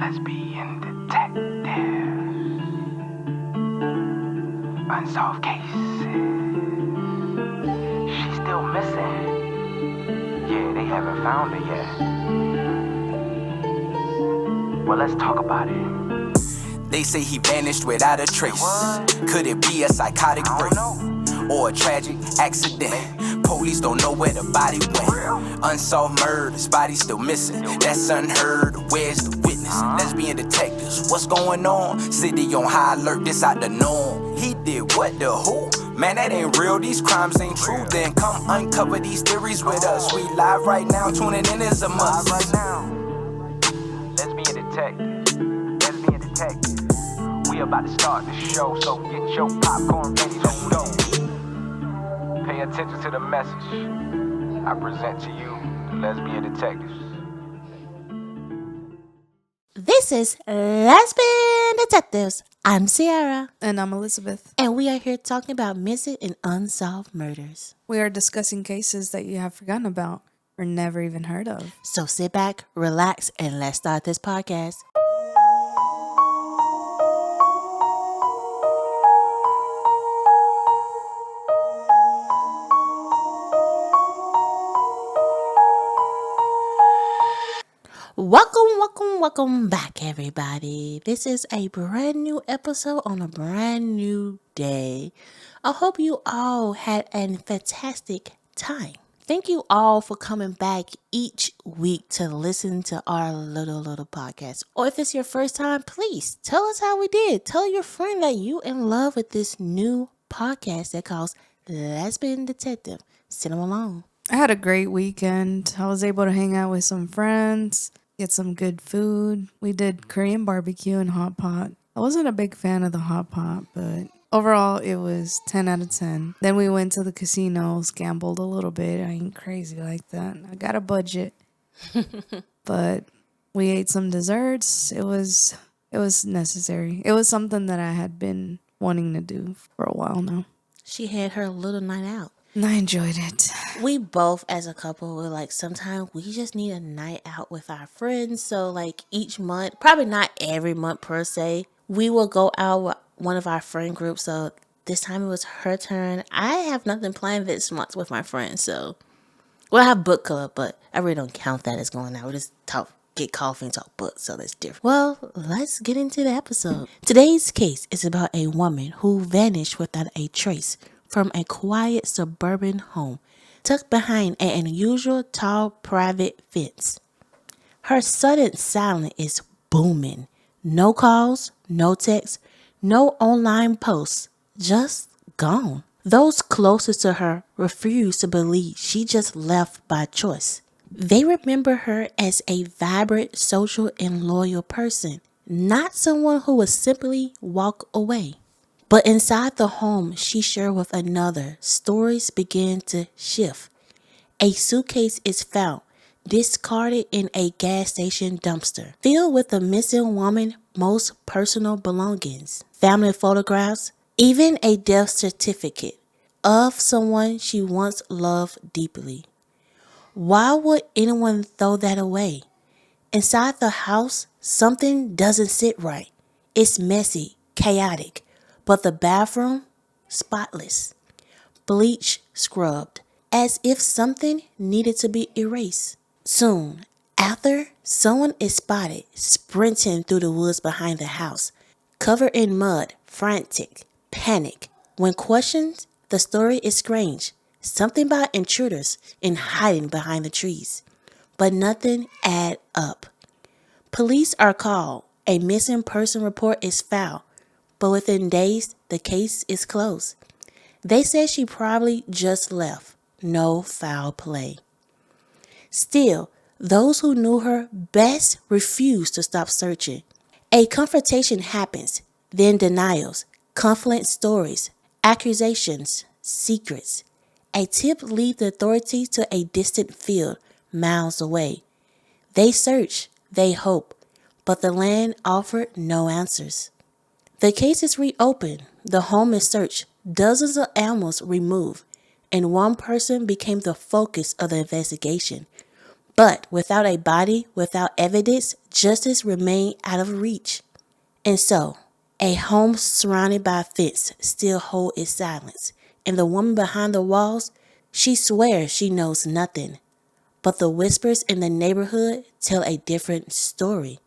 Lesbian Detectives. Unsolved cases. She's still missing. Yeah, they haven't found her yet. Well, let's talk about it. They say he vanished without a trace. Could it be a psychotic break or a tragic accident? Police don't know where the body went. Unsolved murders, body still missing. That's unheard. Where's the witness? Lesbian detectives, what's going on? City on high alert, this out the norm. He did what, the who? Man, that ain't real, these crimes ain't true. Then come uncover these theories with us. We live right now, tuning in is a must. Live right now. Lesbian Detectives. Lesbian Detectives. We about to start the show, so get your popcorn ready to go. Pay attention to the message. I present to you the Lesbian Detectives. This is Lesbian Detectives. I'm Sierra. And I'm Elizabeth. And we are here talking about missing and unsolved murders. We are discussing cases that you have forgotten about or never even heard of. So sit back, relax, and let's start this podcast. Welcome back, everybody. This is a brand new episode on a brand new day. I hope you all had a fantastic time. Thank you all for coming back each week to listen to our little podcast. Or if it's your first time, please tell us how we did. Tell your friend that you in love with this new podcast that calls Lesbian Detective. Send them along. I had a great weekend. I was able to hang out with some friends, get some good food. We did Korean barbecue and hot pot. I wasn't a big fan of the hot pot, but overall it was 10 out of 10. Then we went to the casinos, gambled a little bit. I ain't crazy like that. I got a budget. But we ate some desserts. It was necessary. It was something that I had been wanting to do for a while now. She had her little night out. And I enjoyed it. We both, as a couple, were like, sometimes we just need a night out with our friends. So, like, each month, probably not every month per se, we will go out with one of our friend groups. So, this time it was her turn. I have nothing planned this month with my friends. So, we'll have book club, but I really don't count that as going out. We just get coffee and talk books. So, that's different. Well, let's get into the episode. Today's case is about a woman who vanished without a trace from a quiet suburban home tucked behind an unusual tall private fence. Her sudden silence is booming. No calls, no texts, no online posts, just gone. Those closest to her refuse to believe she just left by choice. They remember her as a vibrant, social, and loyal person, not someone who would simply walk away. But inside the home she shared with another, stories begin to shift. A suitcase is found, discarded in a gas station dumpster, filled with the missing woman's most personal belongings, family photographs, even a death certificate of someone she once loved deeply. Why would anyone throw that away? Inside the house, something doesn't sit right. It's messy, chaotic. But the bathroom, spotless, bleach scrubbed, as if something needed to be erased. Soon after, someone is spotted sprinting through the woods behind the house, covered in mud, frantic, panic. When questioned, the story is strange. Something about intruders and hiding behind the trees. But nothing adds up. Police are called. A missing person report is filed. But within days, the case is closed. They said she probably just left. No foul play. Still, those who knew her best refused to stop searching. A confrontation happens, then denials, conflict stories, accusations, secrets. A tip leads the authorities to a distant field miles away. They search, they hope, but the land offered no answers. The case is reopened, the home is searched, dozens of animals removed, and one person became the focus of the investigation. But without a body, without evidence, justice remained out of reach. And so, a home surrounded by a fence still holds its silence. And the woman behind the walls, she swears she knows nothing. But the whispers in the neighborhood tell a different story.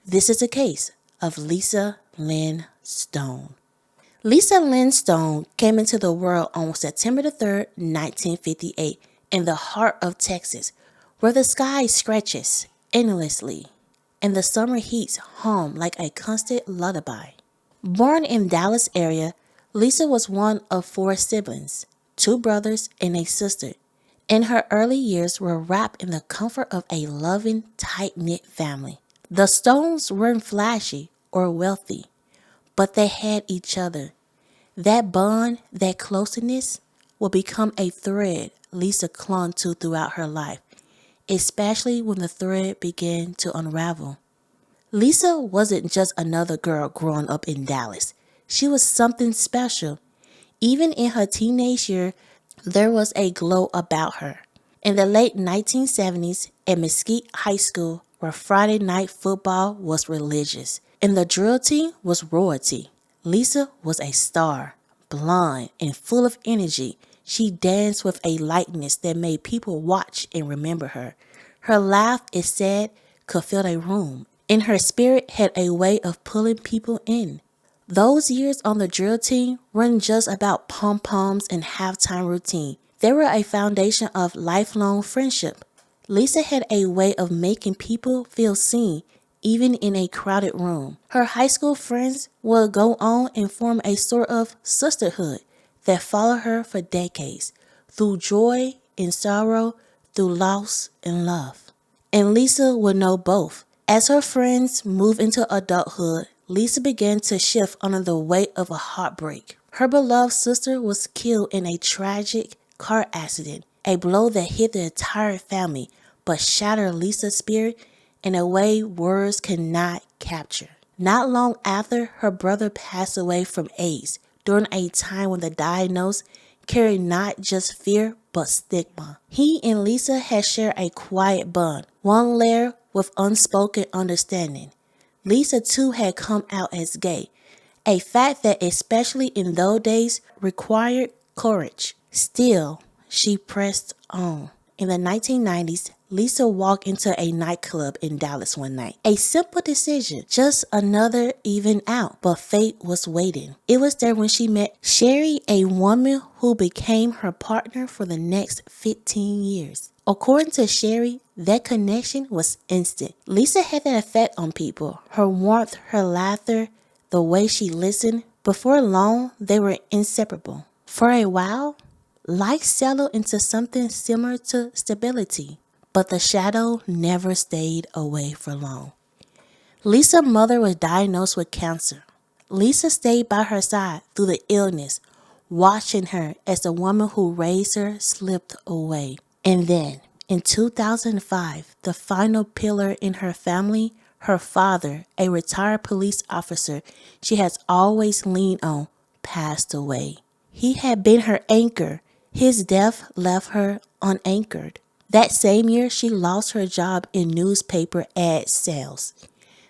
This is a case of Lisa Lynn Stone. Lisa Lynn Stone came into the world on September the 3rd, 1958, in the heart of Texas, where the sky stretches endlessly and the summer heats hum like a constant lullaby. Born in Dallas area, Lisa was one of 4 siblings, 2 brothers and a sister. And her early years were wrapped in the comfort of a loving, tight-knit family. The Stones weren't flashy or wealthy, but they had each other. That bond, that closeness, will become a thread Lisa clung to throughout her life, especially when the thread began to unravel. Lisa wasn't just another girl growing up in Dallas. She was something special. Even in her teenage year, there was a glow about her. In the late 1970s, at Mesquite High School, where Friday night football was religious and the drill team was royalty, Lisa was a star, blonde and full of energy. She danced with a lightness that made people watch and remember her. Her laugh, it said, could fill a room, and her spirit had a way of pulling people in. Those years on the drill team weren't just about pom-poms and halftime routine. They were a foundation of lifelong friendship. Lisa had a way of making people feel seen, even in a crowded room. Her high school friends would go on and form a sort of sisterhood that followed her for decades, through joy and sorrow, through loss and love. And Lisa would know both. As her friends moved into adulthood, Lisa began to shift under the weight of a heartbreak. Her beloved sister was killed in a tragic car accident, a blow that hit the entire family but shattered Lisa's spirit in a way words cannot capture. Not long after, her brother passed away from AIDS during a time when the diagnosis carried not just fear but stigma. He and Lisa had shared a quiet bond, one layer with unspoken understanding. Lisa too had come out as gay, a fact that especially in those days required courage. Still, she pressed on. In the 1990s, Lisa walked into a nightclub in Dallas one night. A simple decision, just another evening out, but fate was waiting. It was there when she met Sherry, a woman who became her partner for the next 15 years. According to Sherry, that connection was instant. Lisa had that effect on people. Her warmth, her laughter, the way she listened. Before long, they were inseparable. For a while, life settled into something similar to stability. But the shadow never stayed away for long. Lisa's mother was diagnosed with cancer. Lisa stayed by her side through the illness, watching her as the woman who raised her slipped away. And then, in 2005, the final pillar in her family, her father, a retired police officer she has always leaned on, passed away. He had been her anchor. His death left her unanchored. That same year, she lost her job in newspaper ad sales.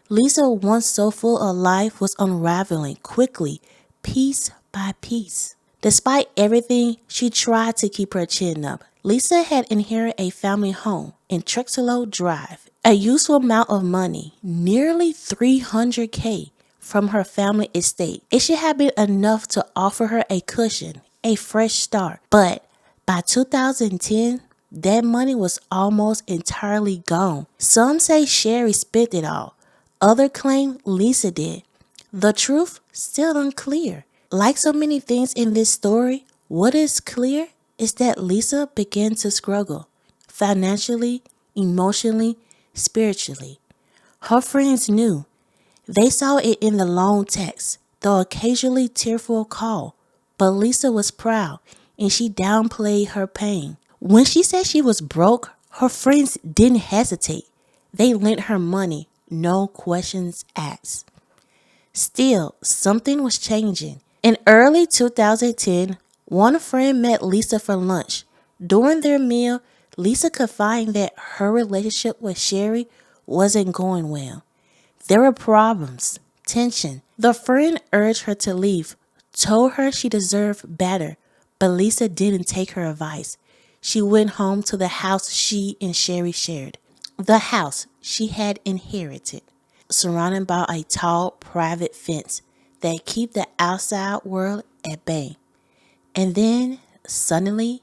Lisa, once so full of life, was unraveling quickly, piece by piece. Despite everything, she tried to keep her chin up. Lisa had inherited a family home in Trexelo Drive, a useful amount of money, nearly $300K from her family estate. It should have been enough to offer her a cushion, a fresh start. But by 2010, that money was almost entirely gone. Some say Sherry spent it all. Others claim Lisa did. The truth still unclear. Like so many things in this story, what is clear is that Lisa began to struggle financially, emotionally, spiritually. Her friends knew. They saw it in the long text, the occasionally tearful call. But Lisa was proud, and she downplayed her pain. When she said she was broke, her friends didn't hesitate. They lent her money, no questions asked. Still, something was changing. In early 2010, one friend met Lisa for lunch. During their meal, Lisa could find that her relationship with Sherry wasn't going well. There were problems, tension. The friend urged her to leave, told her she deserved better, but Lisa didn't take her advice. She went home to the house she and Sherry shared, the house she had inherited, surrounded by a tall private fence that kept the outside world at bay. And then, suddenly,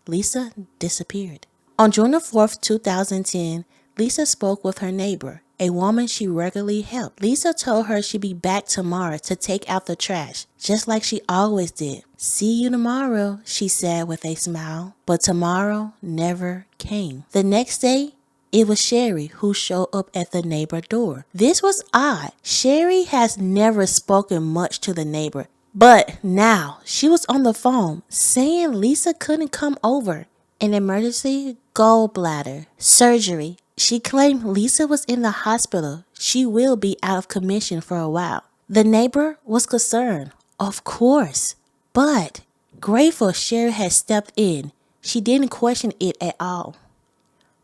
Lisa disappeared. On June the 4th, 2010, Lisa spoke with her neighbor, a woman she regularly helped. Lisa told her she'd be back tomorrow to take out the trash, just like she always did. "See you tomorrow," she said with a smile. But tomorrow never came. The next day, it was Sherry who showed up at the neighbor door. This was odd. Sherry has never spoken much to the neighbor, but now she was on the phone saying Lisa couldn't come over. An emergency gallbladder surgery. She claimed Lisa was in the hospital. She will be out of commission for a while. The neighbor was concerned, of course, but grateful Sherry had stepped in. She didn't question it at all.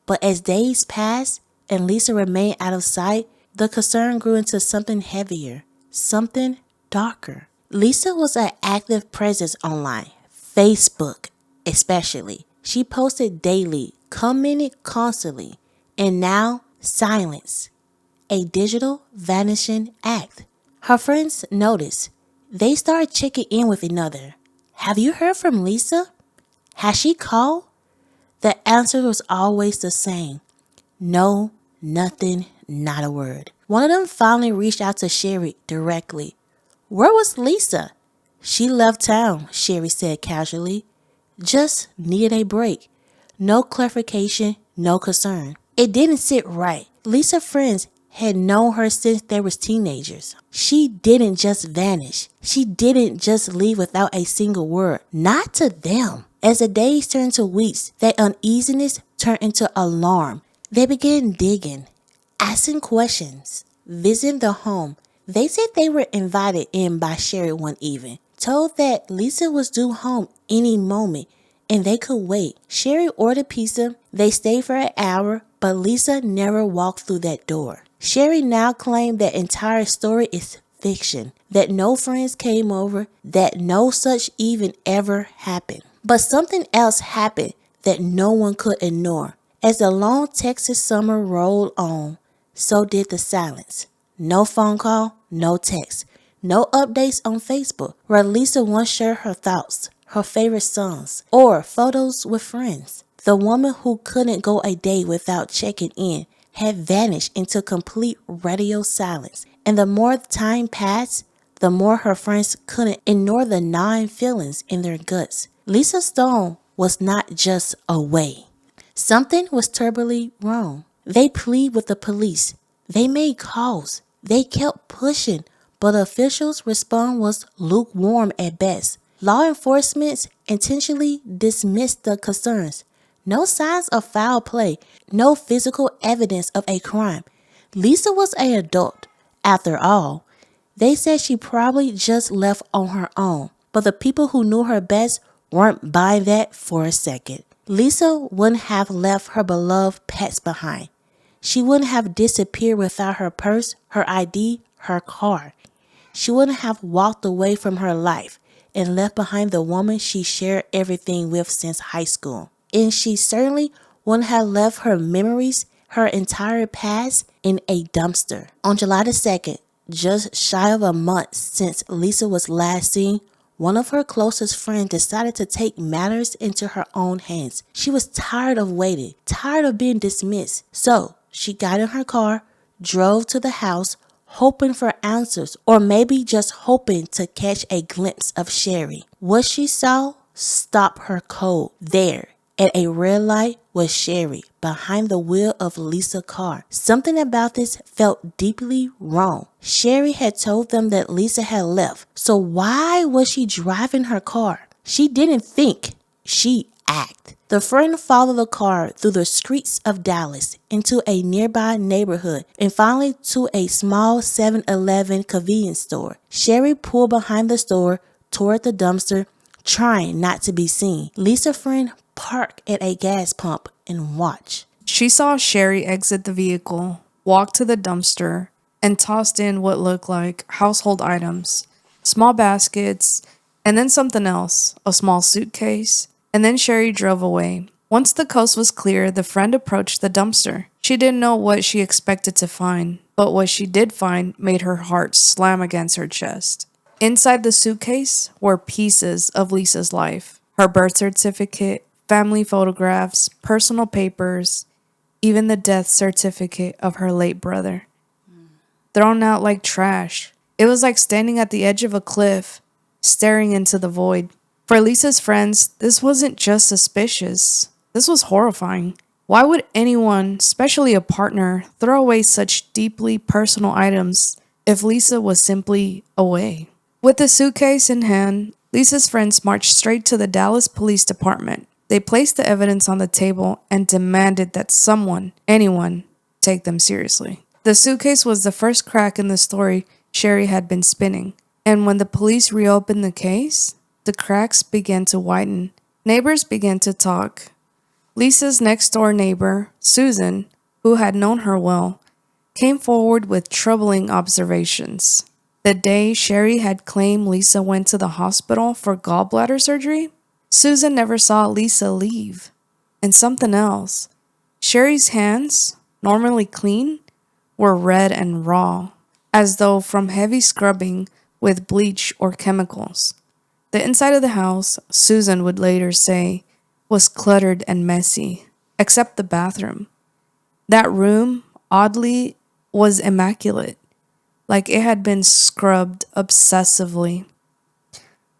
But as days passed and Lisa remained out of sight, the concern grew into something heavier, something darker. Lisa was an active presence online, Facebook especially. She posted daily, commented constantly, and now silence, a digital vanishing act. Her friends noticed. They started checking in with another. "Have you heard from Lisa? Has she called?" The answer was always the same. No, nothing, not a word. One of them finally reached out to Sherry directly. "Where was Lisa?" "She left town," Sherry said casually. "Just needed a break." No clarification, no concern. It didn't sit right. Lisa's friends had known her since they were teenagers. She didn't just vanish. She didn't just leave without a single word. Not to them. As the days turned to weeks, that uneasiness turned into alarm. They began digging, asking questions, visiting the home. They said they were invited in by Sherry one evening, told that Lisa was due home any moment and they could wait. Sherry ordered pizza. They stayed for an hour, but Lisa never walked through that door. Sherry now claimed that entire story is fiction, that no friends came over, that no such even ever happened. But something else happened that no one could ignore. As the long Texas summer rolled on, so did the silence. No phone call, no text, no updates on Facebook, where Lisa once shared her thoughts, her favorite songs, or photos with friends. The woman who couldn't go a day without checking in had vanished into complete radio silence. And the more time passed, the more her friends couldn't ignore the gnawing feelings in their guts. Lisa Stone was not just away. Something was terribly wrong. They pleaded with the police. They made calls. They kept pushing, but officials' response was lukewarm at best. Law enforcement intentionally dismissed the concerns. No signs of foul play, no physical evidence of a crime. Lisa was an adult. After all, they said she probably just left on her own, but the people who knew her best weren't buying that for a second. Lisa wouldn't have left her beloved pets behind. She wouldn't have disappeared without her purse, her ID, her car. She wouldn't have walked away from her life and left behind the woman she shared everything with since high school. And she certainly wouldn't have left her memories, her entire past, in a dumpster. On July the 2nd, just shy of a month since Lisa was last seen, one of her closest friends decided to take matters into her own hands. She was tired of waiting, tired of being dismissed. So she got in her car, drove to the house, hoping for answers, or maybe just hoping to catch a glimpse of Sherry. What she saw stopped her cold. There, at a red light, was Sherry behind the wheel of Lisa's car. Something about this felt deeply wrong. Sherry had told them that Lisa had left, so why was she driving her car? She didn't think, she acted. The friend followed the car through the streets of Dallas into a nearby neighborhood and finally to a small 7-Eleven convenience store. Sherry pulled behind the store toward the dumpster, trying not to be seen. Lisa's friend parked at a gas pump and watch. She saw Sherry exit the vehicle, walk to the dumpster, and tossed in what looked like household items, small baskets, and then something else, a small suitcase, and then Sherry drove away. Once the coast was clear, the friend approached the dumpster. She didn't know what she expected to find, but what she did find made her heart slam against her chest. Inside the suitcase were pieces of Lisa's life, her birth certificate, family photographs, personal papers, even the death certificate of her late brother. Thrown out like trash. It was like standing at the edge of a cliff, staring into the void. For Lisa's friends, this wasn't just suspicious. This was horrifying. Why would anyone, especially a partner, throw away such deeply personal items if Lisa was simply away? With the suitcase in hand, Lisa's friends marched straight to the Dallas Police Department. They placed the evidence on the table and demanded that someone, anyone, take them seriously. The suitcase was the first crack in the story Sherry had been spinning, and when the police reopened the case, the cracks began to widen. Neighbors began to talk. Lisa's next-door neighbor, Susan, who had known her well, came forward with troubling observations. The day Sherry had claimed Lisa went to the hospital for gallbladder surgery, Susan never saw Lisa leave. And something else. Sherry's hands, normally clean, were red and raw, as though from heavy scrubbing with bleach or chemicals. The inside of the house, Susan would later say, was cluttered and messy, except the bathroom. That room, oddly, was immaculate, like it had been scrubbed obsessively.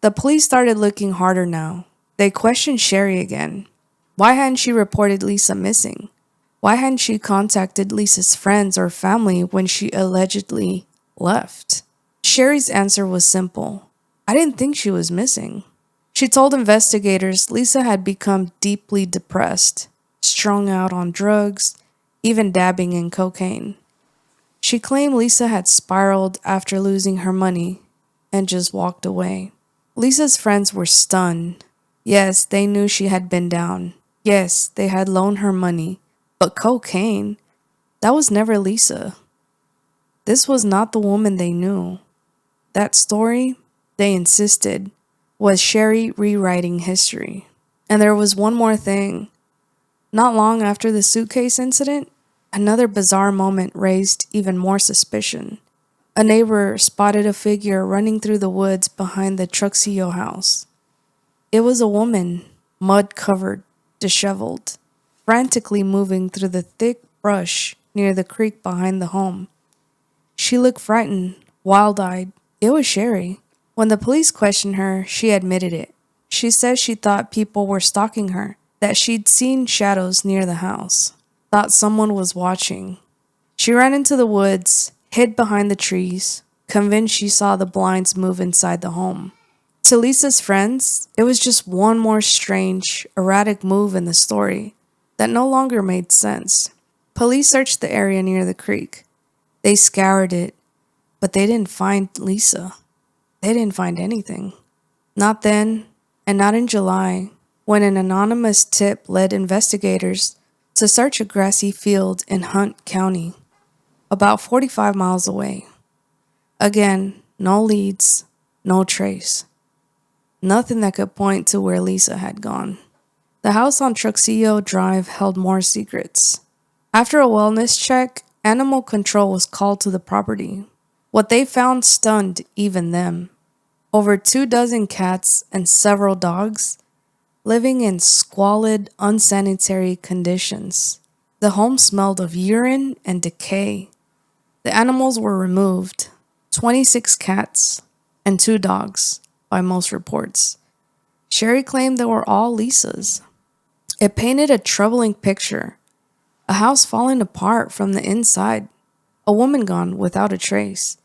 The police started looking harder now. They questioned Sherry again. Why hadn't she reported Lisa missing? Why hadn't she contacted Lisa's friends or family when she allegedly left? Sherry's answer was simple. I didn't think she was missing. She told investigators Lisa had become deeply depressed, strung out on drugs, even dabbing in cocaine. She claimed Lisa had spiraled after losing her money and just walked away. Lisa's friends were stunned. Yes, they knew she had been down. Yes, they had loaned her money. But cocaine? That was never Lisa. This was not the woman they knew. That story, they insisted, was Sherry rewriting history. And there was one more thing. Not long after the suitcase incident, another bizarre moment raised even more suspicion. A neighbor spotted a figure running through the woods behind the Truxillo house. It was a woman, mud-covered, disheveled, frantically moving through the thick brush near the creek behind the home. She looked frightened, wild-eyed. It was Sherry. When the police questioned her, she admitted it. She said she thought people were stalking her, that she'd seen shadows near the house, thought someone was watching. She ran into the woods, hid behind the trees, convinced she saw the blinds move inside the home. To Lisa's friends, it was just one more strange, erratic move in the story that no longer made sense. Police searched the area near the creek. They scoured it, but they didn't find Lisa. They didn't find anything. Not then, and not in July, when an anonymous tip led investigators to search a grassy field in Hunt County, about 45 miles away. Again, no leads, no trace. Nothing that could point to where Lisa had gone. The house on Truxillo Drive held more secrets. After a wellness check, animal control was called to the property. What they found stunned even them. Over 24 cats and several dogs living in squalid, unsanitary conditions. The home smelled of urine and decay. The animals were removed, 26 cats and 2 dogs, by most reports. Sherry claimed they were all Lisa's. It painted a troubling picture. A house falling apart from the inside. A woman gone without a trace.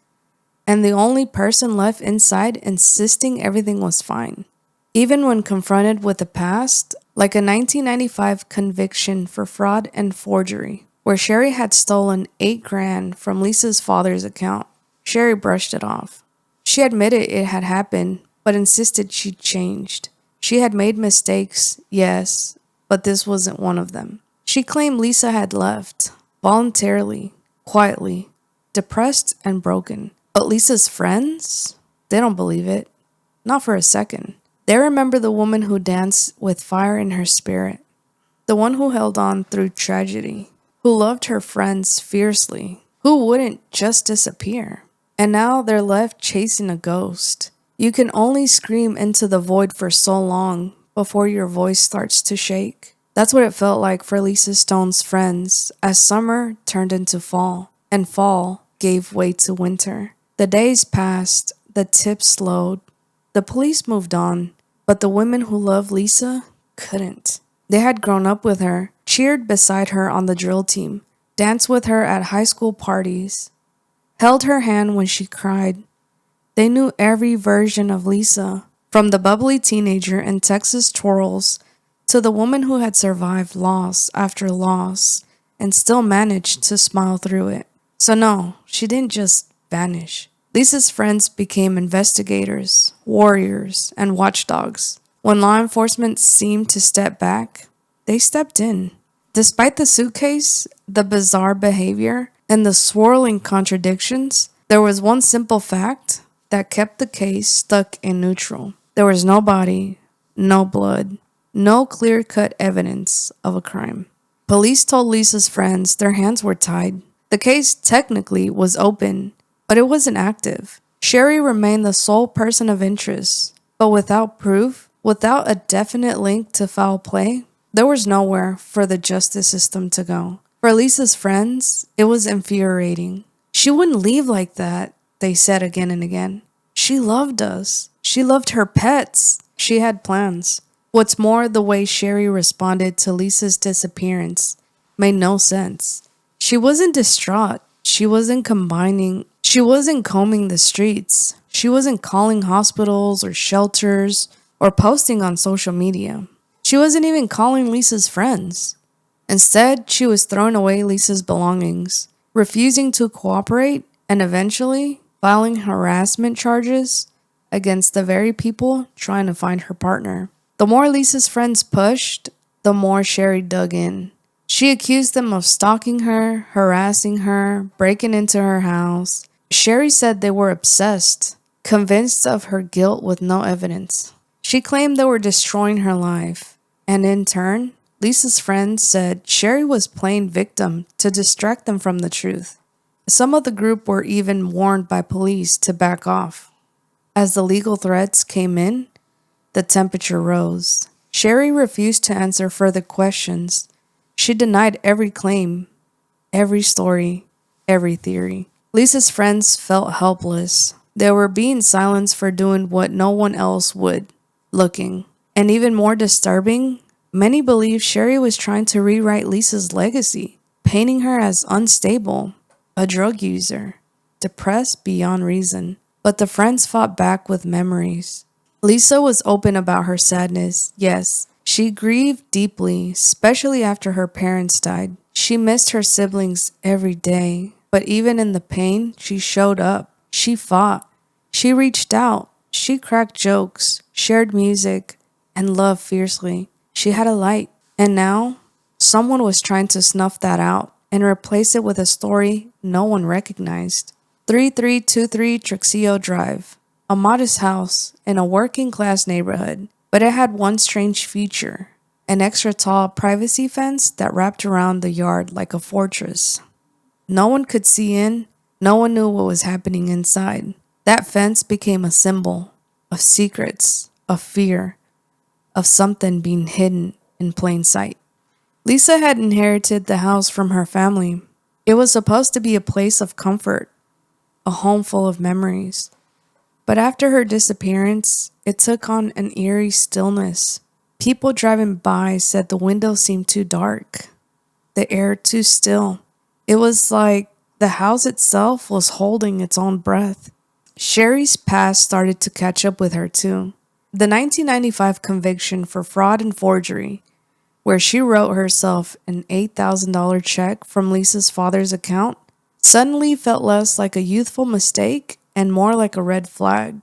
And the only person left inside insisting everything was fine. Even when confronted with the past, like a 1995 conviction for fraud and forgery, where Sherry had stolen $8,000 from Lisa's father's account, Sherry brushed it off. She admitted it had happened, but insisted she'd changed. She had made mistakes, yes, but this wasn't one of them. She claimed Lisa had left, voluntarily, quietly, depressed and broken. But Lisa's friends? They don't believe it. Not for a second. They remember the woman who danced with fire in her spirit, the one who held on through tragedy, who loved her friends fiercely, who wouldn't just disappear. And now they're left chasing a ghost. You can only scream into the void for so long before your voice starts to shake. That's what it felt like for Lisa Stone's friends as summer turned into fall, and fall gave way to winter. The days passed, the tips slowed, the police moved on, but the women who loved Lisa couldn't. They had grown up with her, cheered beside her on the drill team, danced with her at high school parties, held her hand when she cried. They knew every version of Lisa, from the bubbly teenager in Texas twirls to the woman who had survived loss after loss and still managed to smile through it. So no, she didn't just vanish. Lisa's friends became investigators, warriors, and watchdogs. When law enforcement seemed to step back, they stepped in. Despite the suitcase, the bizarre behavior, and the swirling contradictions, there was one simple fact that kept the case stuck in neutral. There was no body, no blood, no clear-cut evidence of a crime. Police told Lisa's friends their hands were tied. The case technically was open, but it wasn't active. Sherry remained the sole person of interest, but without proof, without a definite link to foul play, there was nowhere for the justice system to go. For Lisa's friends, it was infuriating. She wouldn't leave like that, they said again and again. She loved us. She loved her pets. She had plans. What's more, the way Sherry responded to Lisa's disappearance made no sense. She wasn't distraught. She wasn't combing the streets. She wasn't calling hospitals or shelters or posting on social media. She wasn't even calling Lisa's friends. Instead, she was throwing away Lisa's belongings, refusing to cooperate, and eventually filing harassment charges against the very people trying to find her partner. The more Lisa's friends pushed, the more Sherry dug in. She accused them of stalking her, harassing her, breaking into her house. Sherry said they were obsessed, convinced of her guilt with no evidence. She claimed they were destroying her life, and in turn, Lisa's friends said Sherry was playing victim to distract them from the truth. Some of the group were even warned by police to back off. As the legal threats came in, the temperature rose. Sherry refused to answer further questions. She denied every claim, every story, every theory. Lisa's friends felt helpless. They were being silenced for doing what no one else would, looking. And even more disturbing, many believe Sherry was trying to rewrite Lisa's legacy, painting her as unstable, a drug user, depressed beyond reason. But the friends fought back with memories. Lisa was open about her sadness, yes. She grieved deeply, especially after her parents died. She missed her siblings every day, but even in the pain, she showed up. She fought. She reached out. She cracked jokes, shared music, and loved fiercely. She had a light. And now, someone was trying to snuff that out and replace it with a story no one recognized. 3323 Trixillo Drive, a modest house in a working-class neighborhood, but it had one strange feature, an extra tall privacy fence that wrapped around the yard like a fortress. No one could see in, no one knew what was happening inside. That fence became a symbol of secrets, of fear, of something being hidden in plain sight. Lisa had inherited the house from her family. It was supposed to be a place of comfort, a home full of memories. But after her disappearance, it took on an eerie stillness. People driving by said the windows seemed too dark, the air too still. It was like the house itself was holding its own breath. Sherry's past started to catch up with her too. The 1995 conviction for fraud and forgery, where she wrote herself an $8,000 check from Lisa's father's account, suddenly felt less like a youthful mistake and more like a red flag.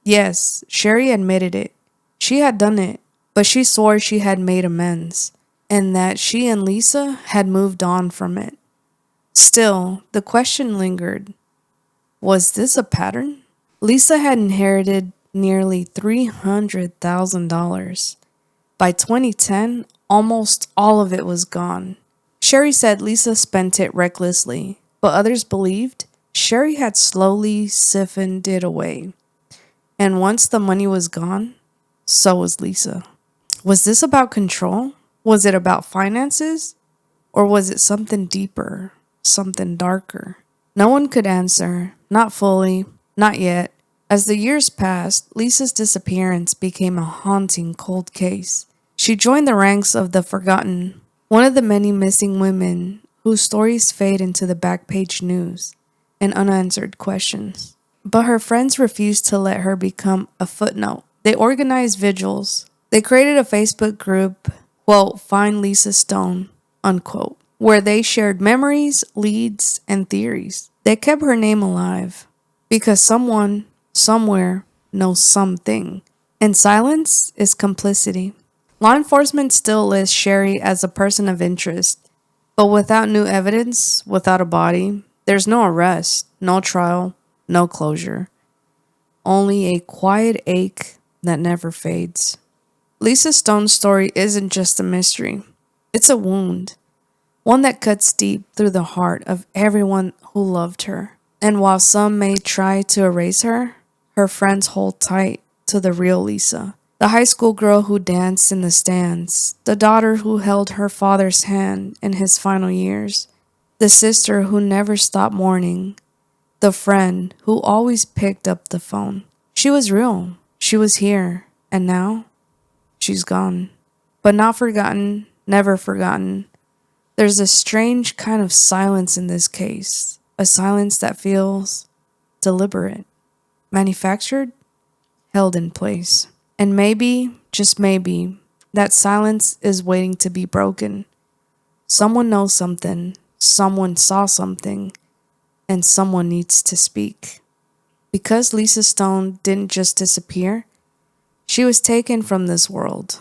Yes, Sherry admitted it. She had done it, but she swore she had made amends. and that she and Lisa had moved on from it. Still, the question lingered. Was this a pattern? Lisa had inherited nearly $300,000. By 2010, almost all of it was gone. Sherry said Lisa spent it recklessly, but others believed Sherry had slowly siphoned it away. And once the money was gone, so was Lisa. Was this about control? Was it about finances? Or was it something deeper, something darker? No one could answer, not fully, not yet. As the years passed, Lisa's disappearance became a haunting cold case. She joined the ranks of the forgotten, one of the many missing women whose stories fade into the back page news and unanswered questions. But her friends refused to let her become a footnote. They organized vigils. They created a Facebook group, quote, Find Lisa Stone, unquote, where they shared memories, leads, and theories. They kept her name alive because someone, somewhere, knows something. And silence is complicity. Law enforcement still lists Sherry as a person of interest, but without new evidence, without a body, there's no arrest, no trial, no closure. Only a quiet ache that never fades. Lisa Stone's story isn't just a mystery. It's a wound. One that cuts deep through the heart of everyone who loved her. And while some may try to erase her, her friends hold tight to the real Lisa. The high school girl who danced in the stands. The daughter who held her father's hand in his final years. The sister who never stopped mourning. The friend who always picked up the phone. She was real. She was here. And now, she's gone. But not forgotten, never forgotten. There's a strange kind of silence in this case. A silence that feels deliberate. Manufactured, held in place. And maybe, just maybe, that silence is waiting to be broken. Someone knows something. Someone saw something. And someone needs to speak. Because Lisa Stone didn't just disappear, she was taken from this world,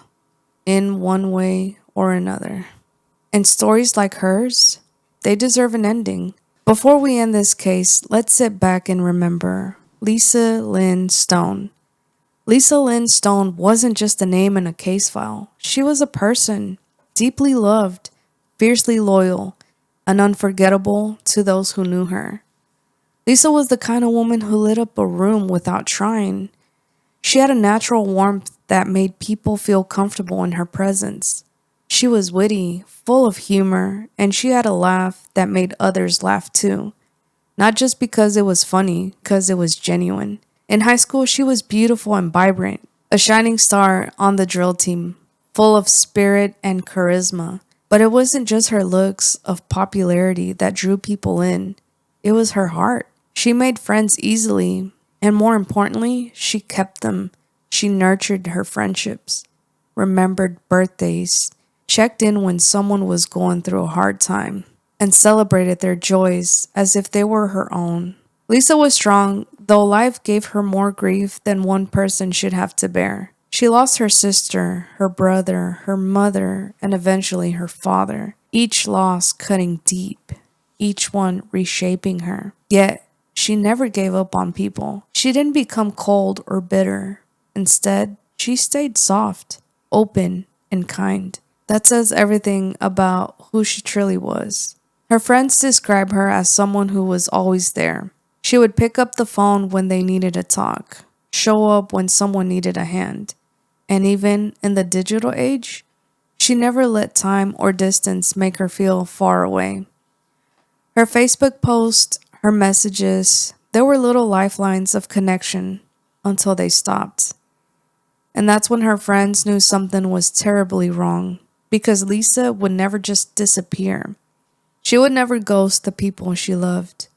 in one way or another. And stories like hers, they deserve an ending. Before we end this case, let's sit back and remember Lisa Lynn Stone. Lisa Lynn Stone wasn't just a name in a case file. She was a person, deeply loved, fiercely loyal, and unforgettable to those who knew her. Lisa was the kind of woman who lit up a room without trying. She had a natural warmth that made people feel comfortable in her presence. She was witty, full of humor, and she had a laugh that made others laugh too. Not just because it was funny, because it was genuine. In high school, she was beautiful and vibrant, a shining star on the drill team, full of spirit and charisma. But it wasn't just her looks of popularity that drew people in. It was her heart. She made friends easily, and more importantly, she kept them. She nurtured her friendships, remembered birthdays, checked in when someone was going through a hard time, and celebrated their joys as if they were her own. Lisa was strong, though life gave her more grief than one person should have to bear. She lost her sister, her brother, her mother, and eventually her father, each loss cutting deep, each one reshaping her. Yet, she never gave up on people. She didn't become cold or bitter. Instead, she stayed soft, open, and kind. That says everything about who she truly was. Her friends describe her as someone who was always there. She would pick up the phone when they needed to talk, show up when someone needed a hand. And even in the digital age, she never let time or distance make her feel far away. Her Facebook posts, her messages, there were little lifelines of connection until they stopped. And that's when her friends knew something was terribly wrong, because Lisa would never just disappear. She would never ghost the people she loved.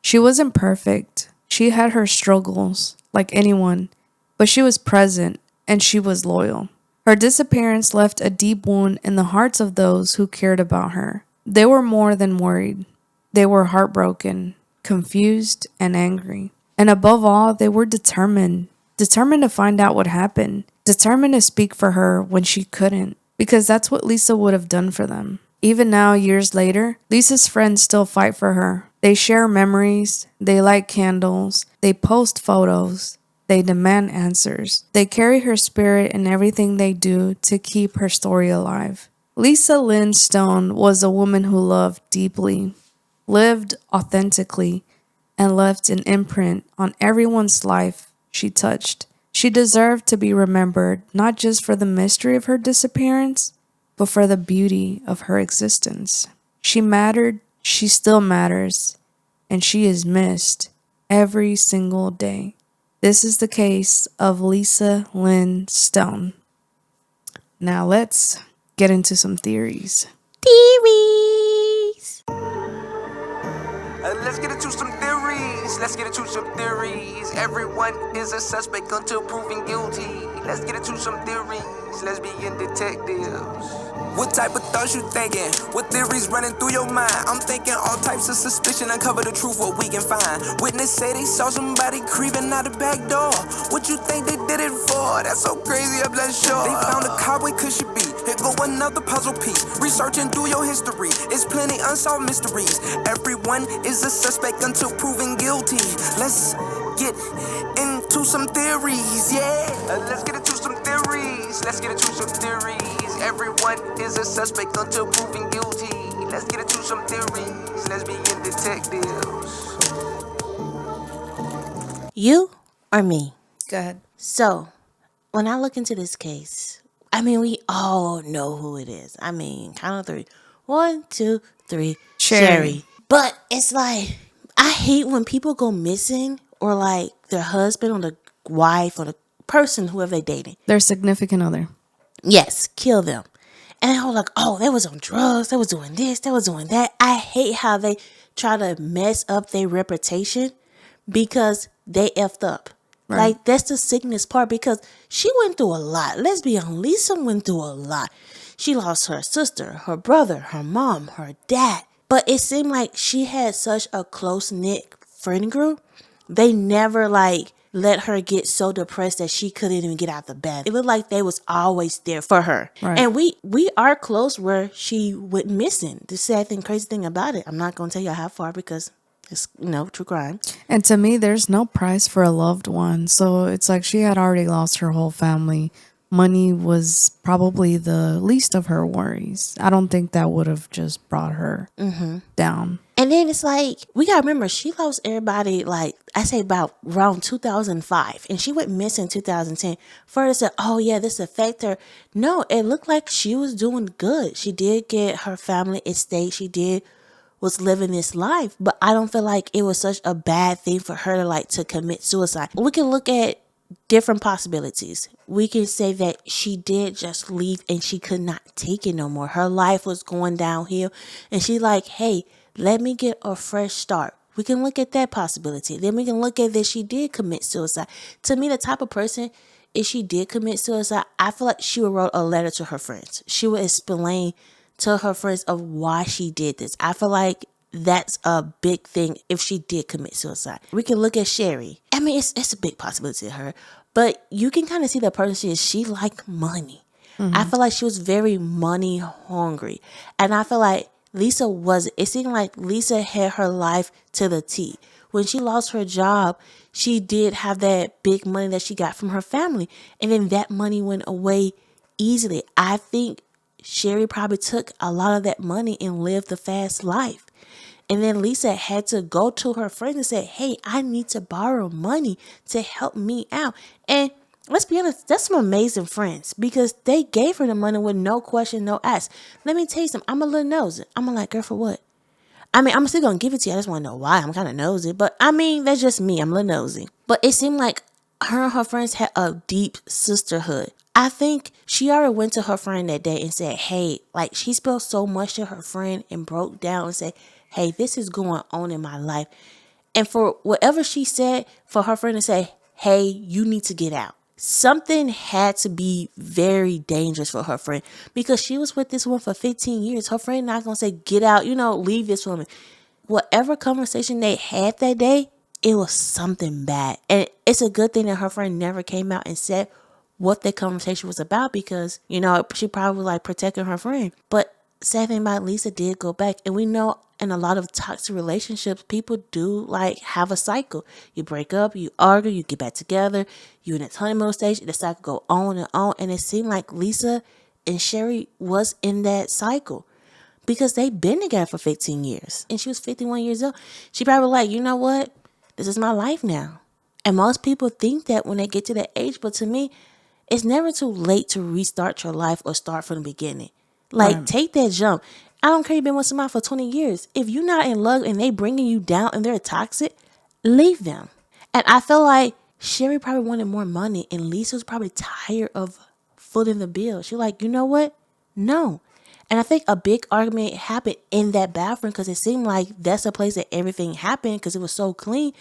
She wasn't perfect. She had her struggles, like anyone, but she was present and she was loyal. Her disappearance left a deep wound in the hearts of those who cared about her. They were more than worried. They were heartbroken, confused, and angry. And above all, they were determined to find out what happened, determined to speak for her when she couldn't. because that's what Lisa would have done for them. Even now, years later, Lisa's friends still fight for her. They share memories, they light candles, they post photos, they demand answers. They carry her spirit in everything they do to keep her story alive. Lisa Lynn Stone was a woman who loved deeply, lived authentically, and left an imprint on everyone's life she touched. She deserved to be remembered not just for the mystery of her disappearance, but for the beauty of her existence. She mattered, she still matters, and she is missed every single day. This is the case of Lisa Lynn Stone. Now let's get into some theories. Theories. Let's get into some theories. Let's get into some theories. Everyone is a suspect until proven guilty. Let's get into some theories. Lesbian detectives. What type of thoughts you thinking? What theories running through your mind? I'm thinking all types of suspicion. Uncover the truth, what we can find. Witness say they saw somebody creeping out the back door. What you think they did it for? That's so crazy, I'm not sure. They found a car, where could she be? Here go another puzzle piece. Researching through your history. It's plenty unsolved mysteries. Everyone is a suspect until proven guilty. Let's get into some theories, yeah. Let's get into some theories. Let's get into some theories. Everyone is a suspect until proven guilty. Let's get into some theories. Lesbian detectives. You or me? Go ahead. So, when I look into this case, I mean, we all know who it is. I mean, count of three. 1, 2, 3. Sherry. But it's like, I hate when people go missing or like their husband or the wife or the person, whoever they dating. Their significant other. Yes, kill them. And I was like, oh, they was on drugs. They was doing this. They was doing that. I hate how they try to mess up their reputation because they effed up. Right. Like, that's the sickness part because she went through a lot. Let's be honest, Lisa went through a lot. She lost her sister, her brother, her mom, her dad. But it seemed like she had such a close-knit friend group. They never, like, let her get so depressed that she couldn't even get out the bed. It looked like they was always there for her. Right. And we are close where she went missing. The sad thing, crazy thing about it, I'm not going to tell you how far because it's, true crime. And to me, there's no price for a loved one. So it's like she had already lost her whole family. Money was probably the least of her worries. I don't think that would have just brought her down. And then it's like, we got to remember, she lost everybody, like, I say about around 2005. And she went missing in 2010. Further said, oh, yeah, this affected her. No, it looked like she was doing good. She did get her family estate. She was living this life. But I don't feel like it was such a bad thing for her to commit suicide. We can look at different possibilities. We can say that she did just leave and she could not take it no more. Her life was going downhill. And she like, hey, let me get a fresh start. We can look at that possibility. Then we can look at that she did commit suicide. To me, the type of person, if she did commit suicide, I feel like she would wrote a letter to her friends. She would explain to her friends of why she did this. I feel like that's a big thing if she did commit suicide. We can look at Sherry. I mean, it's a big possibility of her. But you can kind of see the person she is. She liked money. I feel like she was very money hungry. And I feel like Lisa wasn't. It seemed like Lisa had her life to the T. When she lost her job, she did have that big money that she got from her family. And then that money went away easily. I think Sherry probably took a lot of that money and lived the fast life. And then Lisa had to go to her friends and say, hey, I need to borrow money to help me out. And let's be honest, that's some amazing friends because they gave her the money with no question, no ask. Let me tell you something. I'm a little nosy. I'm like, girl, for what? I mean, I'm still going to give it to you. I just want to know why. I'm kind of nosy. But I mean, that's just me. I'm a little nosy. But it seemed like her and her friends had a deep sisterhood. I think she already went to her friend that day and said, hey, like she spilled so much to her friend and broke down and said, hey, this is going on in my life. And for whatever she said, for her friend to say, hey, you need to get out. Something had to be very dangerous for her friend because she was with this woman for 15 years. Her friend not going to say, get out, leave this woman. Whatever conversation they had that day, it was something bad. And it's a good thing that her friend never came out and said what that conversation was about because, you know, she probably was like protecting her friend. But sad thing about Lisa did go back. And we know in a lot of toxic relationships, people do like have a cycle. You break up, you argue, you get back together, you in a honeymoon stage, the cycle go on and on. And it seemed like Lisa and Sherry was in that cycle because they've been together for 15 years. And she was 51 years old. She probably like, you know what? This is my life now. And most people think that when they get to that age. But to me, it's never too late to restart your life or start from the beginning. Like, Right. take that jump. I don't care you've been with somebody for 20 years. If you're not in love and they bringing you down and they're toxic, leave them. And I feel like Sherry probably wanted more money and Lisa was probably tired of footing the bill. She like, you know what? No. And I think a big argument happened in that bathroom because it seemed like that's the place that everything happened because it was so clean.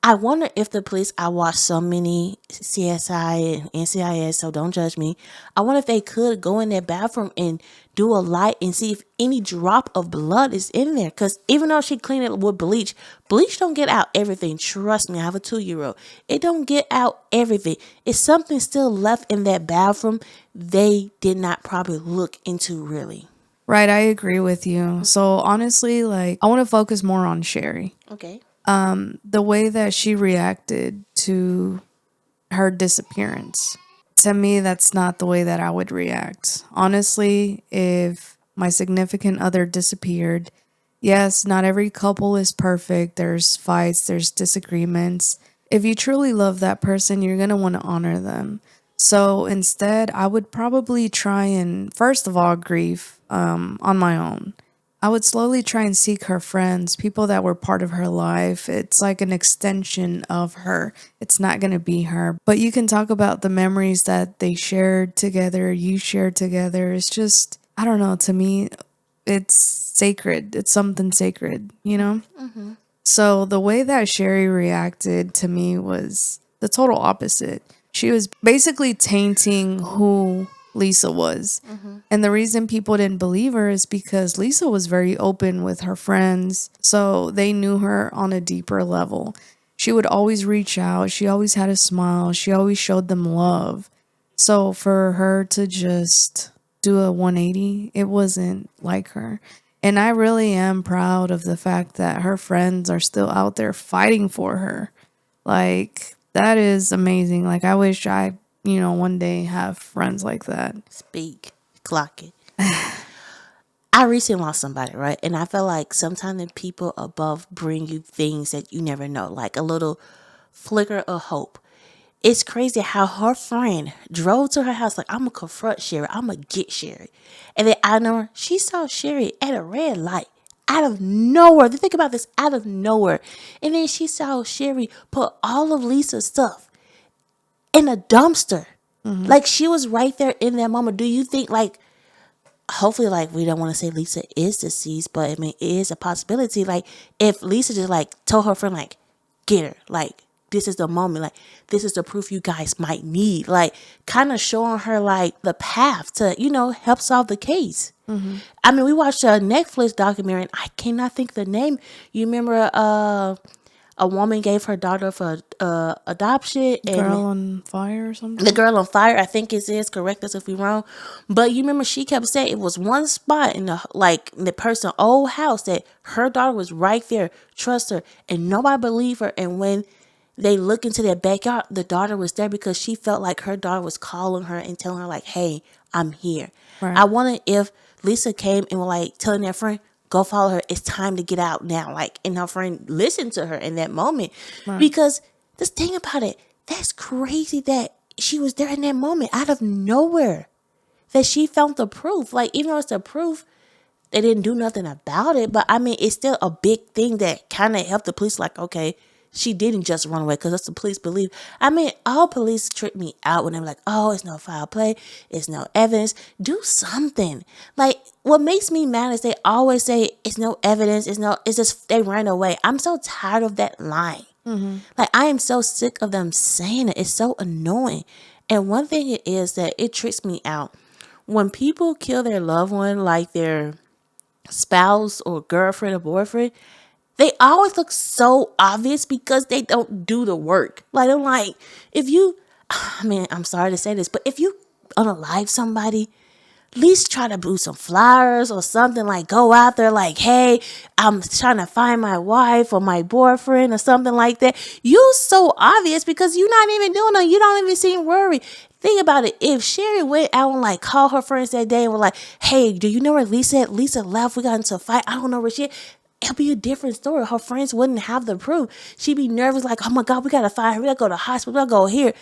I wonder if the police, I watched so many CSI and NCIS, so don't judge me. I wonder if they could go in that bathroom and do a light and see if any drop of blood is in there. Because even though she cleaned it with bleach, bleach don't get out everything. Trust me, I have a 2-year-old. It don't get out everything. If something still left in that bathroom, they did not probably look into really. Right, I agree with you. So honestly, like I want to focus more on Sherry. Okay. The way that she reacted to her disappearance. To me, that's not the way that I would react. Honestly, if my significant other disappeared, yes, not every couple is perfect. There's fights, there's disagreements. If you truly love that person, you're going to want to honor them. So instead, I would probably try and, first of all, grieve on my own. I would slowly try and seek her friends, people that were part of her life. It's like an extension of her. It's not going to be her. But you can talk about the memories that they shared together, you shared together. It's just, I don't know, to me, it's sacred. It's something sacred, you know? So the way that Sherry reacted to me was the total opposite. She was basically tainting who Lisa was. And the reason people didn't believe her is because Lisa was very open with her friends. So they knew her on a deeper level. She would always reach out. She always had a smile. She always showed them love. So for her to just do a 180, it wasn't like her. And I really am proud of the fact that her friends are still out there fighting for her. Like, that is amazing. Like, I wish I, one day have friends like that. Speak. Clock it. I recently lost somebody, right? And I feel like sometimes the people above bring you things that you never know, like a little flicker of hope. It's crazy how her friend drove to her house like, I'm going to confront Sherry. I'm going to get Sherry. And then I know her, she saw Sherry at a red light out of nowhere. Think about this, out of nowhere. And then she saw Sherry put all of Lisa's stuff in a dumpster. Like she was right there in that moment. Do you think like, hopefully like we don't want to say Lisa is deceased, but I mean it is a possibility. Like if Lisa just like told her friend like, get her, like this is the moment, like this is the proof you guys might need, like kind of showing her like the path to help solve the case. I mean we watched a Netflix documentary and I cannot think of the name. You remember a woman gave her daughter for adoption. And Girl on Fire or something? The Girl on Fire, I think it is. Correct us if we're wrong. But you remember she kept saying it was one spot in the person's old house that her daughter was right there. Trust her. And nobody believed her. And when they look into their backyard, the daughter was there because she felt like her daughter was calling her and telling her like, hey, I'm here. Right. I wonder if Lisa came and was like telling their friend, go follow her. It's time to get out now. Like, and her friend listened to her in that moment. Right. Because this thing about it, that's crazy that she was there in that moment out of nowhere. That she found the proof. Like, even though it's the proof, they didn't do nothing about it. But I mean, it's still a big thing that kind of helped the police. Like, okay, she didn't just run away because that's the police believe. I mean, all police trick me out when they're like, oh, it's no foul play. It's no evidence. Do something. Like, what makes me mad is they always say it's no evidence. It's just they ran away. I'm so tired of that line. Like, I am so sick of them saying it. It's so annoying. And one thing it is that it tricks me out. When people kill their loved one, like their spouse or girlfriend or boyfriend, they always look so obvious because they don't do the work. Like, I'm like, if you, I mean, I'm sorry to say this, but if you unalive somebody, at least try to do some flyers or something, like go out there like, hey, I'm trying to find my wife or my boyfriend or something like that. You so obvious because you're not even doing it. You don't even seem worried. Think about it. If Sherry went out and like called her friends that day and were like, hey, do you know where Lisa at? Lisa left. We got into a fight. I don't know where she is. It'll be a different story. Her friends wouldn't have the proof. She'd be nervous like, oh my God, we got to find her. We got to go to the hospital. We got to go here.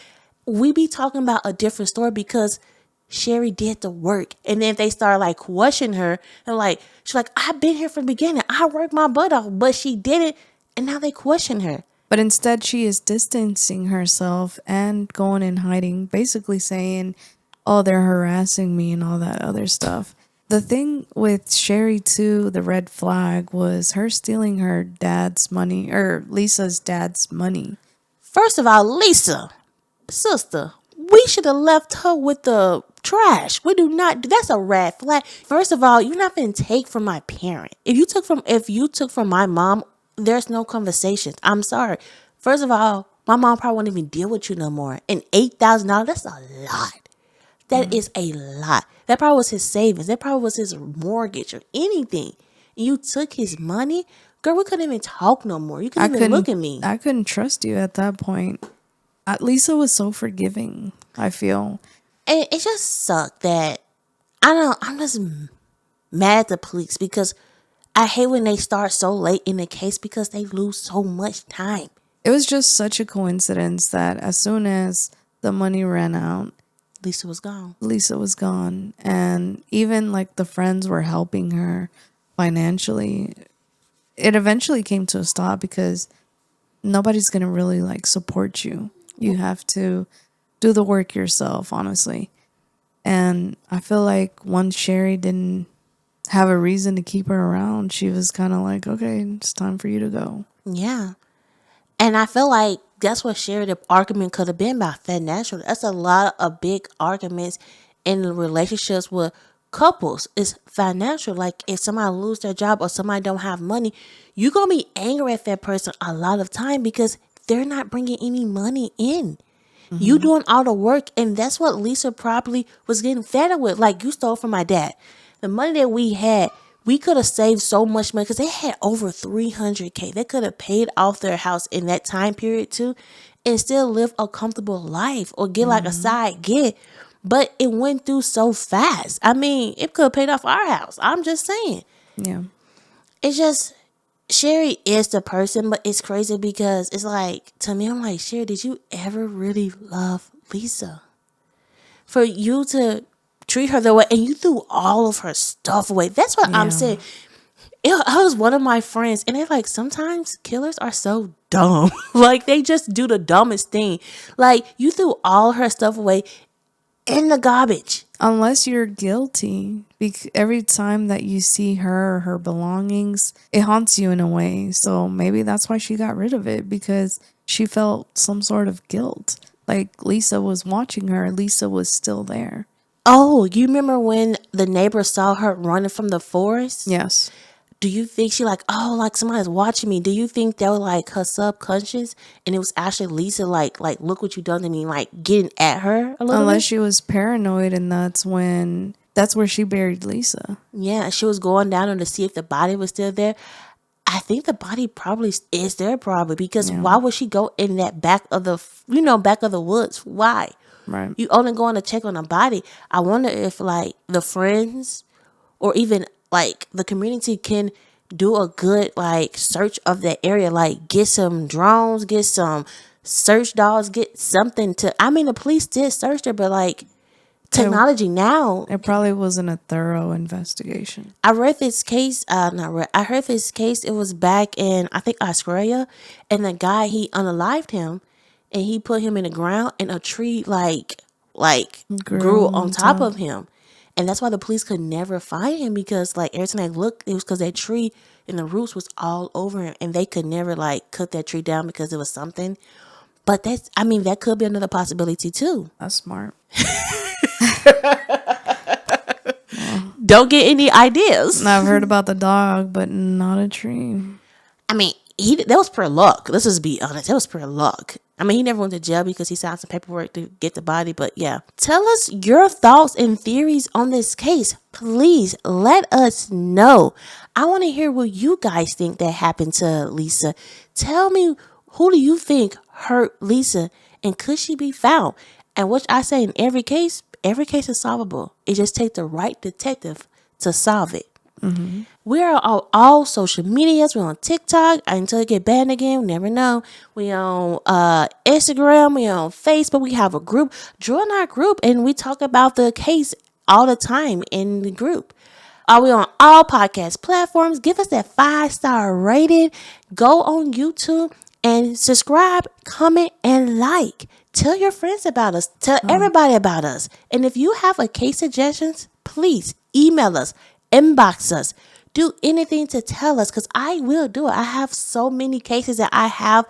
We be talking about a different story because Sherry did the work. And then if they start like questioning her and like, she's like, I've been here from the beginning. I worked my butt off, but she didn't. And now they question her. But instead, she is distancing herself and going and hiding, basically saying, oh, they're harassing me and all that other stuff. The thing with Sherry, too, the red flag, was her stealing her dad's money, or Lisa's dad's money. First of all, Lisa, sister, we should have left her with the trash. We do not. That's a red flag. First of all, you're not going to take from my parent. If you took from my mom, there's no conversations. I'm sorry. First of all, my mom probably won't even deal with you no more. And $8,000, that's a lot. That is a lot. That probably was his savings. That probably was his mortgage or anything. And you took his money, girl. We couldn't even talk no more. You couldn't even look at me. I couldn't trust you at that point. Lisa was so forgiving, I feel. And it just sucked that I'm just mad at the police because I hate when they start so late in the case because they lose so much time. It was just such a coincidence that as soon as the money ran out, Lisa was gone. Lisa was gone. And even like the friends were helping her financially. It eventually came to a stop because nobody's going to really like support you. You have to do the work yourself, honestly. And I feel like once Sherry didn't have a reason to keep her around, she was kind of like, okay, it's time for you to go. Yeah. And I feel like that's what Sherry, the argument could have been about financial. That's a lot of big arguments in relationships with couples. It's financial. Like if somebody lose their job or somebody don't have money, you're going to be angry at that person a lot of time because they're not bringing any money in. You doing all the work, and that's what Lisa probably was getting fed up with. Like, you stole from my dad. The money that we had, we could have saved so much money because they had over $300K. They could have paid off their house in that time period too and still live a comfortable life or get like a side gig. But it went through so fast. I mean, it could have paid off our house. I'm just saying. Yeah. It's just, Sherry is the person, but it's crazy because it's like, to me, I'm like, Sherry, did you ever really love Lisa? For you to treat her that way and you threw all of her stuff away. That's what I'm saying. I was one of my friends and they're like, sometimes killers are so dumb. Like they just do the dumbest thing. Like you threw all her stuff away in the garbage. Unless you're guilty. Every time that you see her or her belongings, it haunts you in a way. So maybe that's why she got rid of it, because she felt some sort of guilt. Like Lisa was watching her. Lisa was still there. Oh, you remember when the neighbor saw her running from the forest? Yes. Do you think she like, oh, like somebody's watching me? Do you think that was like her subconscious and it was actually Lisa like look what you done to me, like getting at her a little Unless bit? she was paranoid, and that's where she buried Lisa. Yeah, she was going down there to see if the body was still there. I think the body probably is there probably because why would she go in that back of the woods? Why? Right. You only going to check on a body. I wonder if like the friends or even like the community can do a good like search of that area, like get some drones, get some search dogs, get something to, I mean the police did search her, but like technology now. It probably wasn't a thorough investigation. I read this case, I heard this case, it was back in I think Australia, and the guy, he unalived him and he put him in the ground and a tree like grew on top of him. And that's why the police could never find him because like every time they looked, it was because that tree and the roots was all over him and they could never like cut that tree down because it was something. But that could be another possibility too. That's smart. Don't get any ideas. I've heard about the dog, but not a tree. I mean, that was pure luck. Let's just be honest. That was pure luck. I mean, he never went to jail because he signed some paperwork to get the body, but yeah. Tell us your thoughts and theories on this case. Please let us know. I want to hear what you guys think that happened to Lisa. Tell me, who do you think hurt Lisa, and could she be found? And what I say, in every case is solvable. It just takes the right detective to solve it. We are on all social medias. We're on TikTok until it get banned again. We never know. We on Instagram. We on Facebook. We have a group. Join our group and we talk about the case all the time in the group. Are we on all podcast platforms? Give us that 5-star rating. Go on YouTube and subscribe, comment, and like. Tell your friends about us. Tell everybody about us. And if you have a case suggestions, please email us, inbox us. Do anything to tell us, because I will do it. I have so many cases that I have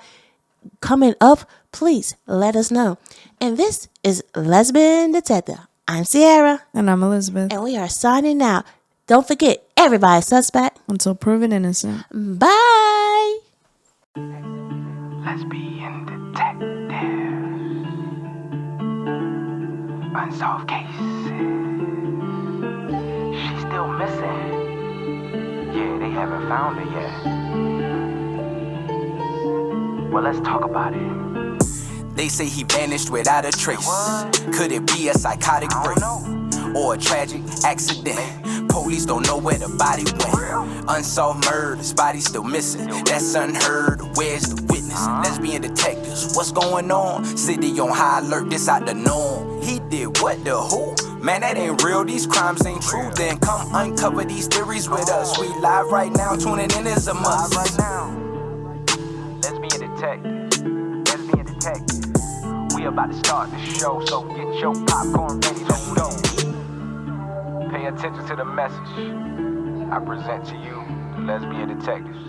coming up. Please let us know. And this is Lesbian Detective. I'm Sierra. And I'm Elizabeth. And we are signing out. Don't forget, everybody's suspect Until proven innocent. Bye. Lesbian Detectives. Unsolved cases. She's still missing. Yeah, they haven't found her yet. Well, let's talk about it. They say he vanished without a trace. Could it be a psychotic break? Or a tragic accident? Police don't know where the body went. Unsolved murders, body still missing. That's unheard. Where's the witness? Lesbian detectives, what's going on? City on high alert, this out the norm. He did what, the who? Man, that ain't real, these crimes ain't true. Then come uncover these theories with us. We live right now, tuning in is a must. Right now, Lesbian Detectives, Lesbian Detectives. We about to start the show, so get your popcorn ready, let's go. Pay attention to the message I present to you, the Lesbian Detectives.